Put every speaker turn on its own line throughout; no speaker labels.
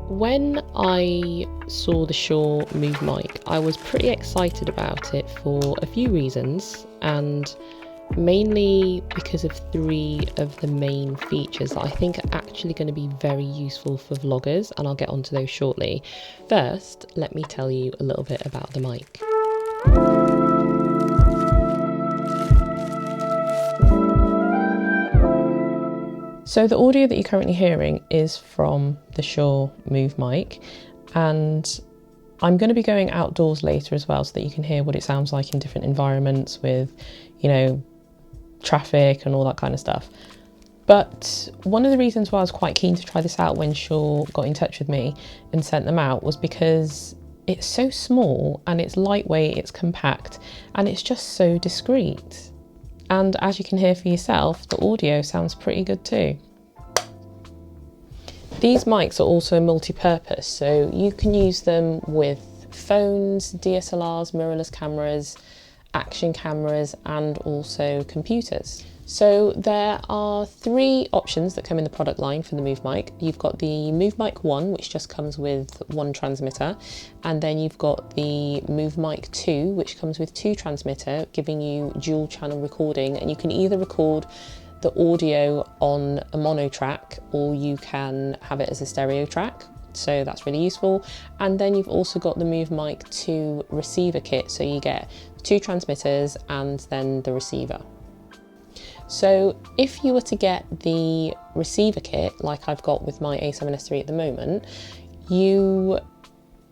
When I saw the Shure Move mic, I was pretty excited about it for a few reasons, and mainly because of three of the main features that I think are actually going to be very useful for vloggers, and I'll get onto those shortly. First, let me tell you a little bit about the mic. So the audio that you're currently hearing is from the Shure Move mic, and I'm going to be going outdoors later as well so that you can hear what it sounds like in different environments with, traffic and all that kind of stuff. But one of the reasons why I was quite keen to try this out when Shure got in touch with me and sent them out was because it's so small and it's lightweight, it's compact, and it's just so discreet. And as you can hear for yourself, the audio sounds pretty good too. These mics are also multi-purpose, so you can use them with phones, DSLRs, mirrorless cameras, action cameras, and also computers. So there are three options that come in the product line for the Move mic. You've got the Move Mic 1, which just comes with one transmitter, and then you've got the Move Mic 2, which comes with two transmitter, giving you dual channel recording, and you can either record the audio on a mono track or you can have it as a stereo track. So that's really useful. And then you've also got the Move Mic 2 receiver kit, so you get two transmitters and then the receiver. So if you were to get the receiver kit, like I've got with my A7S III at the moment, you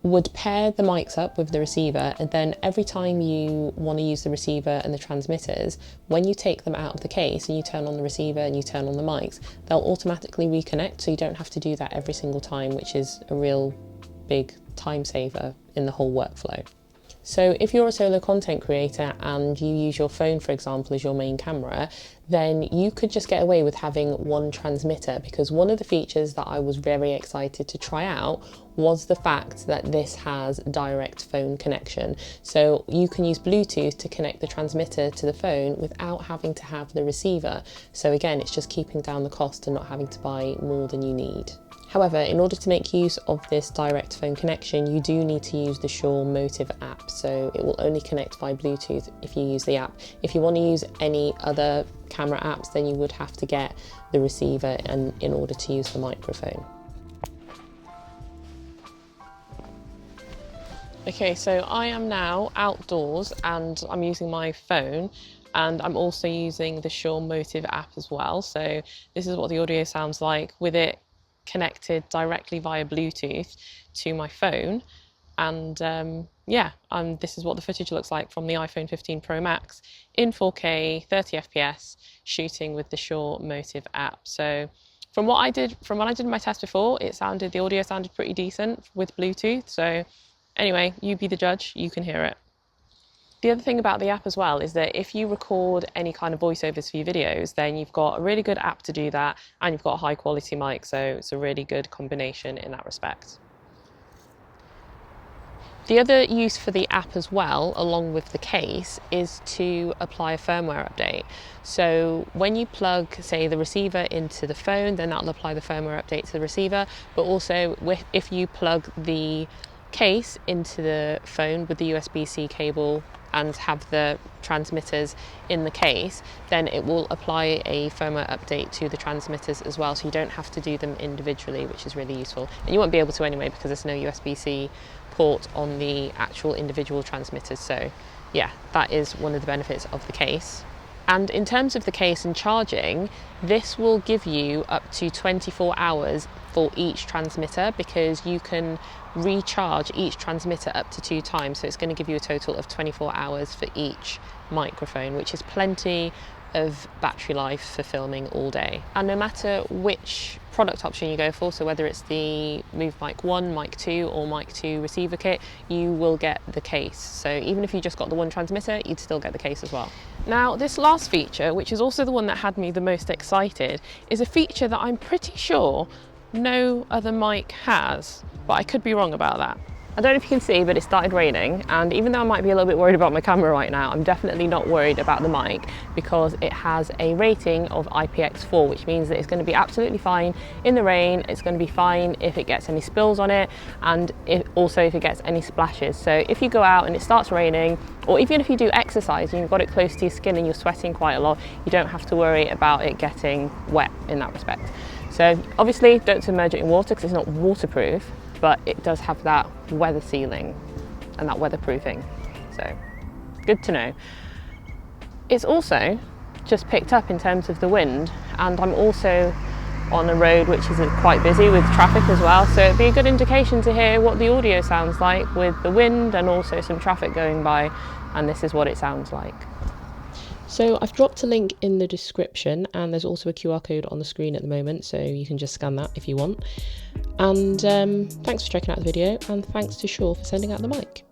would pair the mics up with the receiver, and then every time you want to use the receiver and the transmitters, when you take them out of the case and you turn on the receiver and you turn on the mics, they'll automatically reconnect, so you don't have to do that every single time, which is a real big time saver in the whole workflow. So if you're a solo content creator and you use your phone, for example, as your main camera, then you could just get away with having one transmitter, because one of the features that I was very excited to try out was the fact that this has direct phone connection. So you can use Bluetooth to connect the transmitter to the phone without having to have the receiver. So again, it's just keeping down the cost and not having to buy more than you need. However, in order to make use of this direct phone connection, you do need to use the Shure Motive app. So it will only connect by Bluetooth if you use the app. If you want to use any other camera apps, then you would have to get the receiver in order to use the microphone. Okay, so I am now outdoors and I'm using my phone, and I'm also using the Shure Motive app as well. So this is what the audio sounds like with it connected directly via Bluetooth to my phone. And this is what the footage looks like from the iPhone 15 Pro Max in 4K 30 FPS shooting with the Shure Motive app. So from when I did my test before, the audio sounded pretty decent with Bluetooth. So anyway, you be the judge, you can hear it. The other thing about the app as well is that if you record any kind of voiceovers for your videos, then you've got a really good app to do that, and you've got a high quality mic, so it's a really good combination in that respect. The other use for the app as well, along with the case, is to apply a firmware update. So when you plug, say, the receiver into the phone, then that'll apply the firmware update to the receiver, but also if you plug the case into the phone with the USB-C cable and have the transmitters in the case, then it will apply a firmware update to the transmitters as well, so you don't have to do them individually, which is really useful. And you won't be able to anyway, because there's no USB-C port on the actual individual transmitters. So yeah, that is one of the benefits of the case. And in terms of the case and charging, this will give you up to 24 hours for each transmitter, because you can recharge each transmitter up to 2 times. So it's going to give you a total of 24 hours for each microphone, which is plenty of battery life for filming all day. And no matter which product option you go for, so whether it's the Move Mic 1, Mic 2 or Mic 2 receiver kit, you will get the case. So even if you just got the one transmitter, you'd still get the case as well. Now, this last feature, which is also the one that had me the most excited, is a feature that I'm pretty sure no other mic has, but I could be wrong about that. I don't know if you can see, but it started raining, and even though I might be a little bit worried about my camera right now, I'm definitely not worried about the mic because it has a rating of IPX4, which means that it's going to be absolutely fine in the rain. It's going to be fine if it gets any spills on it, and also if it gets any splashes. So if you go out and it starts raining, or even if you do exercise and you've got it close to your skin and you're sweating quite a lot, you don't have to worry about it getting wet in that respect. So obviously don't submerge it in water because it's not waterproof, but it does have that weather sealing and that weatherproofing, so good to know. It's also just picked up in terms of the wind, and I'm also on a road which is quite busy with traffic as well, so it'd be a good indication to hear what the audio sounds like with the wind and also some traffic going by, and this is what it sounds like. So I've dropped a link in the description, and there's also a QR code on the screen at the moment, so you can just scan that if you want. And thanks for checking out the video, and thanks to Shure for sending out the mic.